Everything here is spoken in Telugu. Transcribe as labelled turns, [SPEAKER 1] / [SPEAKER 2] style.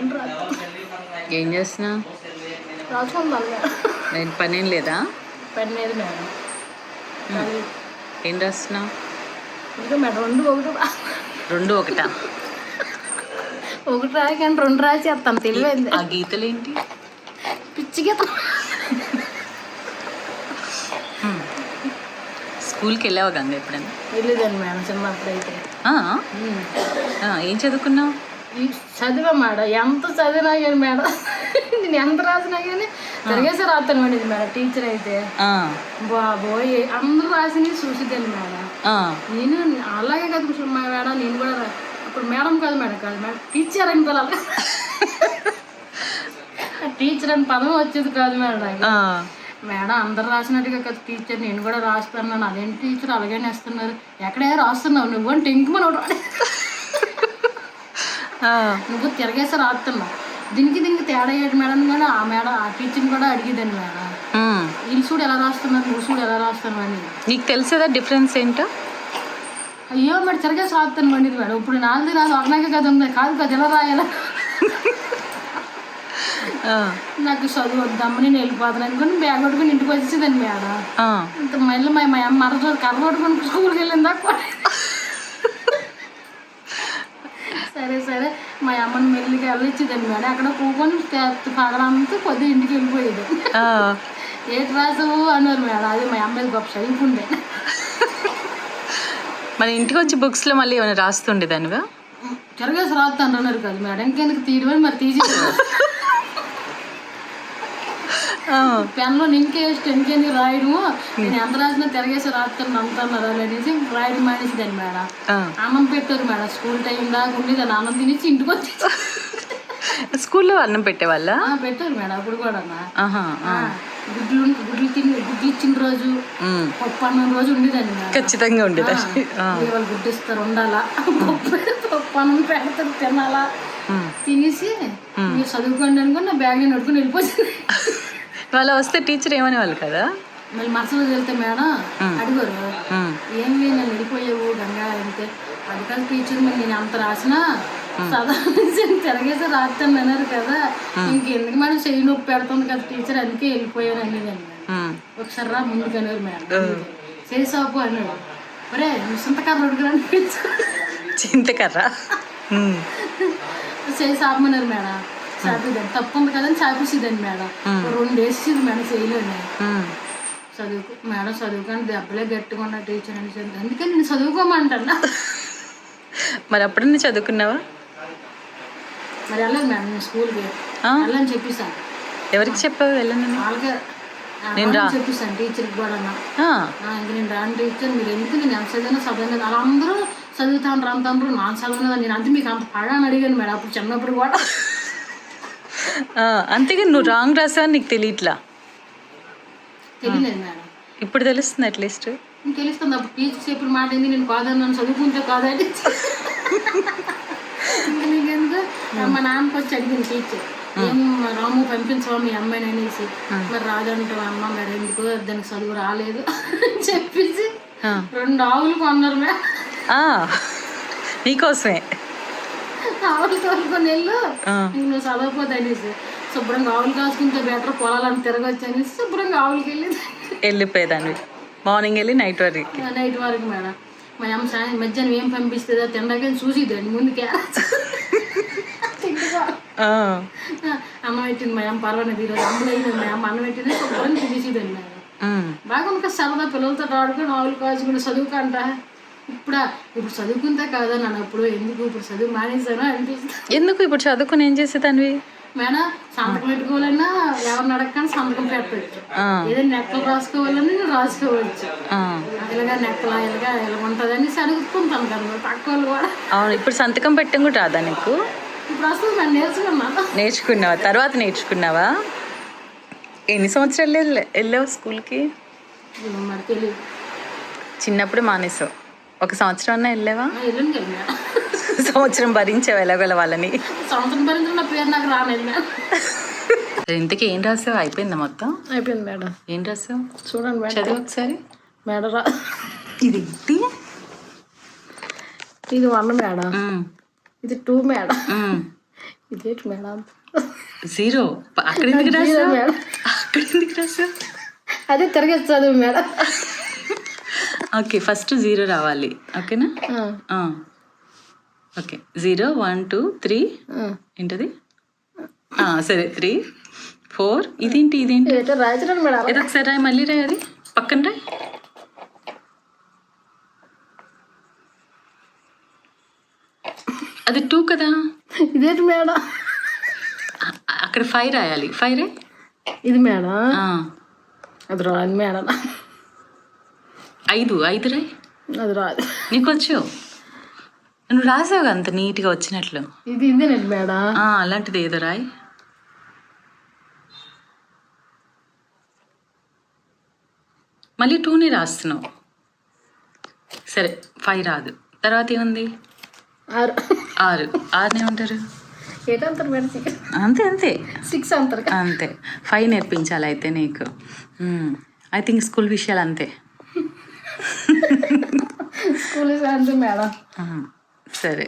[SPEAKER 1] వన్ రాత్రి
[SPEAKER 2] ఏం చేస్తున్నావు?
[SPEAKER 1] రాసుకుందాం మేడం.
[SPEAKER 2] నేను పనేం లేదా?
[SPEAKER 1] పని లేదు మేడం.
[SPEAKER 2] ఏం రాస్తున్నావు?
[SPEAKER 1] ఇంకా మేడం
[SPEAKER 2] రెండు ఒకటా?
[SPEAKER 1] ఒకటి రాయి కానీ రెండు రాసేస్తాను. తెలివైంది.
[SPEAKER 2] ఆ గీతలు ఏంటి?
[SPEAKER 1] పిచ్చి గీత.
[SPEAKER 2] స్కూల్కి వెళ్ళావా గంగ ఎప్పుడైనా?
[SPEAKER 1] వెళ్ళేదాన్ని మేడం చిన్నప్పుడు అయితే.
[SPEAKER 2] ఏం చదువుకున్నావు?
[SPEAKER 1] చదివా మేడం. ఎంత చదివినా కానీ మేడం నేను ఎంత రాసినా కానీ తిరిగేసి రాస్తాను మేడం. ఇది మేడం టీచర్ అయితే బాబోయ్ అందరూ రాసి చూసిద్దాన్ని మేడం. నేను అలాగే కదా మేడం. నేను కూడా అప్పుడు మేడం కాదు మేడం టీచర్ అని పిల్లలు. టీచర్ అని పదం వచ్చేది కాదు మేడం. మేడం అందరు రాసినట్టుగా కదా టీచర్ నేను కూడా రాస్తున్నాను. అదేంటి టీచర్ అలాగే వేస్తున్నారు, ఎక్కడే రాస్తున్నావు నువ్వు అంటే ఇంకమని ఒకటి నువ్వు తిరగేసి రాస్తున్నావు. దీనికి తేడా ఏంటి మేడం కూడా ఆ టీచర్ని కూడా అడిగేదాన్ని మేడం. వీళ్ళు చూడు ఎలా రాస్తున్నారు, నువ్వు చూడు ఎలా రాస్తున్నావు అని.
[SPEAKER 2] నీకు తెలిసేదా డిఫరెన్స్ ఏంటో?
[SPEAKER 1] అయ్యో మేడం తిరగేసి రాస్తాను అండి మేడం. ఇప్పుడు నాలుగు రాదు ఒకనాకే కదా ఉంది, కాదు కదా ఎలా రాయాలా. నాకు చదువు వద్దాము నేను వెళ్ళిపోతాను అనుకుని బ్యాగ్ పట్టుకుని ఇంటికి వచ్చేదండి మేడం. ఇంత మళ్ళీ మా అమ్మ మరొక కర్ర పట్టుకుని స్కూల్కి వెళ్ళిందా. సరే మా అమ్మని మెల్లిగా వెళ్ళొచ్చేదండి మేడం. అక్కడ కూకొని పగలంతా కొద్దిగా ఇంటికి వెళ్ళిపోయేది. ఏటి రాసావు అన్నారు మేడం. అది మా అమ్మాయి గొప్ప చదువుకుండే.
[SPEAKER 2] మరి ఇంటికి వచ్చి బుక్స్లో మళ్ళీ ఏమైనా రాస్తుండేదానివా?
[SPEAKER 1] తిరగేసి రాస్తాను అన్నారు కదా మేడం. ఇంకెందుకు తీయమని మరి తీసి పెన్లో ఇంకెందుకు రాయడము, నేను ఎంత రాసినా తిరగేసి రాస్తాను అంటున్నారు అనేసి రాయడం మానేసిదాన్ని మేడం. అన్నం పెట్టారు మేడం. స్కూల్ టైం దాకా ఉండేది. అన్నం తినేసి ఇంటికి వచ్చి
[SPEAKER 2] స్కూల్లో అన్నం పెట్టేవాళ్ళ?
[SPEAKER 1] పెట్టారు మేడం. అప్పుడు కూడా గుడ్లు ఇచ్చిన రోజు పప్పు అన్నం రోజు ఉండేదండి మేడం.
[SPEAKER 2] ఖచ్చితంగా ఉండేది.
[SPEAKER 1] వాళ్ళు గుడ్డు ఇస్తారు ఉండాలా, పప్పు అన్నం పెడతారు తినాలా. తినేసి మీరు చదువుకోండి అనుకుని నా బ్యాగ్ నేను నడుకుని వెళ్ళిపోతుంది.
[SPEAKER 2] వాళ్ళు వస్తే టీచర్ ఏమనే వాళ్ళు కదా.
[SPEAKER 1] మళ్ళీ మరుసటి రోజు వెళ్తే మేడం అడిగారు ఏం నేను వెళ్ళిపోయావు గంగా అంటే. అది కాదు టీచర్ మరి నేను అంత రాసినా తిరగేసి రాస్తాను అన్నారు కదా, ఇంకెందుకు మేడం చెయ్యి నొప్పి పెడుతుంది కదా టీచర్ అందుకే వెళ్ళిపోయాను అనేదండి మేడం. ఒకసారి రా ముందుకు అనేవారు మేడం. చేసాపు అన్నాడు. ఒరే నువ్వు చింతకర్ర ఉడుకురాని
[SPEAKER 2] చింతకర్ర
[SPEAKER 1] చేసి ఆపమన్నారు మేడం. చాపేదాన్ని తప్పు ఉంది కదా అని చాపేసేదాన్ని మేడం. 2 వేసేది మేడం చేయలేని. చదువుకొని దెబ్బలే గట్టిగా ఉన్న టీచర్ అని అందుకే నేను చదువుకోమంటా.
[SPEAKER 2] మరి అప్పుడు చదువుకున్నావా?
[SPEAKER 1] మరి వెళ్ళదు మేడం నేను స్కూల్కి వెళ్ళని చెప్పేసాను.
[SPEAKER 2] ఎవరికి చెప్పావు వెళ్ళను?
[SPEAKER 1] వాళ్ళకే చెప్పేసాను టీచర్కి కూడా. ఇంక నేను రాను టీచర్ మీరు ఎందుకు నేను ఎంత చదివినా చదవలేదు. అలా అందరూ చదువుతాను రాంతాను నాకు చదవలేదు. నేను అంతే మీకు అంత పడాని అడిగాను మేడం అప్పుడు చిన్నప్పుడు కూడా.
[SPEAKER 2] అంతేగా నువ్వు రాంగ్ రాసావని నీకు తెలియట్లా?
[SPEAKER 1] తెలియలేదు మేడం.
[SPEAKER 2] ఇప్పుడు తెలుస్తుంది అట్లీస్ట్.
[SPEAKER 1] తెలుస్తుంది. అప్పుడు టీచర్స్ ఎప్పుడు మాట ఏంది నేను కాదన్నాను చదువుకుంటే కాదండి. నీకెందుకు మా నాన్నకి వచ్చి అడిగింది టీచర్ ఏం రాము పంపించవా మీ అమ్మాయిని అనేసి. మరి రాదంటే అమ్మ మరి ఎందుకు దానికి చదువు రాలేదు చెప్పేసి 2 ఆవులు కొన్నారు మేడం.
[SPEAKER 2] నీకోసమే
[SPEAKER 1] ఆవులు తోలుకొని వెళ్ళు నువ్వు చదవకపోతే అనేసి. శుభ్రంగా ఆవులు కాసుకుంటే బెటర్ పొలాలని తిరగచ్చు అనేసి శుభ్రంగా ఆవులకి
[SPEAKER 2] వెళ్ళిపోయేదాన్ని. మార్నింగ్ వెళ్ళి నైట్
[SPEAKER 1] వరకు మేడం. మా అమ్మ మధ్యాహ్నం ఏం పంపిస్తుందో తినడానికి చూసిద్దండి ముందుకే. అమ్మ పెట్టింది మా అమ్మ పర్వాలేదు ఈరోజు అమ్మలు అయింది మా అమ్మ అన్నం పెట్టింది శుభ్రంగా తినేసిద్దండి మేడం. బాగా ఇంకా సరదా పిల్లలతో ఆడుకొని ఆవులు కాచుకుని చదువుకుంట. ఇప్పుడు చదువుకుంటా కాదా నన్ను అప్పుడు ఎందుకు ఇప్పుడు చదువు మానేసాను అనిపిస్తుంది.
[SPEAKER 2] ఎందుకు ఇప్పుడు చదువుకుని ఏం చేసేదానివి
[SPEAKER 1] మేడం? సంతకం పెట్టుకోవాలన్నా ఎవరిని అడగని సంతకం పెట్టవచ్చు. ఏదైనా నెక్కలు రాసుకోవాలని రాసుకోవచ్చు. ఇలాగా నెక్కలా ఇలా ఉంటుంది అనేసి అడుగుతుంటాను కదా పక్క వాళ్ళు కూడా.
[SPEAKER 2] అవును ఇప్పుడు సంతకం పెట్టడం కూడా రాదా నీకు?
[SPEAKER 1] ఇప్పుడు వస్తుంది నేను
[SPEAKER 2] నేర్చుకున్నావా? తర్వాత నేర్చుకున్నావా? ఎన్ని సంవత్సరాలు వెళ్ళావు స్కూల్కి?
[SPEAKER 1] మరి తెలియదు.
[SPEAKER 2] చిన్నప్పుడు మానేసావు. 1 సంవత్సరం అన్నా వెళ్ళావా?
[SPEAKER 1] వెళ్ళండి కదా.
[SPEAKER 2] సంవత్సరం భరించావు ఎలాగోలా వాళ్ళని.
[SPEAKER 1] సంవత్సరం భరించిన పేరు నాకు రాలేదు.
[SPEAKER 2] ఇంతకీ ఏం రాసావు? అయిపోయిందా మొత్తం?
[SPEAKER 1] అయిపోయింది మేడం.
[SPEAKER 2] ఏం రాసావు
[SPEAKER 1] చూడండి మేడం.
[SPEAKER 2] చదివి ఒకసారి
[SPEAKER 1] మేడం.
[SPEAKER 2] ఇది
[SPEAKER 1] ఇది 1 మేడం. ఇది 2 మేడం. ఇదేంటి మేడం?
[SPEAKER 2] 0 అక్కడ ఎందుకు
[SPEAKER 1] జీరో
[SPEAKER 2] రాసావు?
[SPEAKER 1] మేడం.
[SPEAKER 2] అక్కడ ఎందుకు రాసావు?
[SPEAKER 1] అదే తిరగేసి చదువు మేడం.
[SPEAKER 2] ఓకే ఫస్ట్ 0 రావాలి ఓకేనా? ఓకే 0 1 2 3 ఏంటది? సరే 3 4 ఇదేంటి
[SPEAKER 1] ఏటో రాయచడం మేడం.
[SPEAKER 2] ఏదో ఒకసారి రాయి, మళ్ళీ రాయి, అది పక్కన రాయి. అది 2 కదా.
[SPEAKER 1] ఇదేంటి మేడం?
[SPEAKER 2] అక్కడ 5 రాయాలి. 5 రాయి.
[SPEAKER 1] ఇది మేడం. అది రాదు మేడం.
[SPEAKER 2] 5 రాయి.
[SPEAKER 1] అది రాదు.
[SPEAKER 2] నీకు వచ్చు, నువ్వు రాసావు అంత నీట్గా వచ్చినట్లు.
[SPEAKER 1] ఇది ఇదేనండి మేడం.
[SPEAKER 2] అలాంటిది ఏదో రాయి. మళ్ళీ 2ని రాస్తున్నావు. సరే 5 రాదు. తర్వాత ఏముంది? 6. 6 ఏమంటారు?
[SPEAKER 1] ఏటంటారు మేడం?
[SPEAKER 2] అంతే
[SPEAKER 1] 6 అంటారు.
[SPEAKER 2] అంతే. 5 నేర్పించాలి అయితే నీకు. ఐ థింక్ స్కూల్ విషయాలు అంతే.
[SPEAKER 1] స్కూల్ అంతే మేడం.
[SPEAKER 2] సరే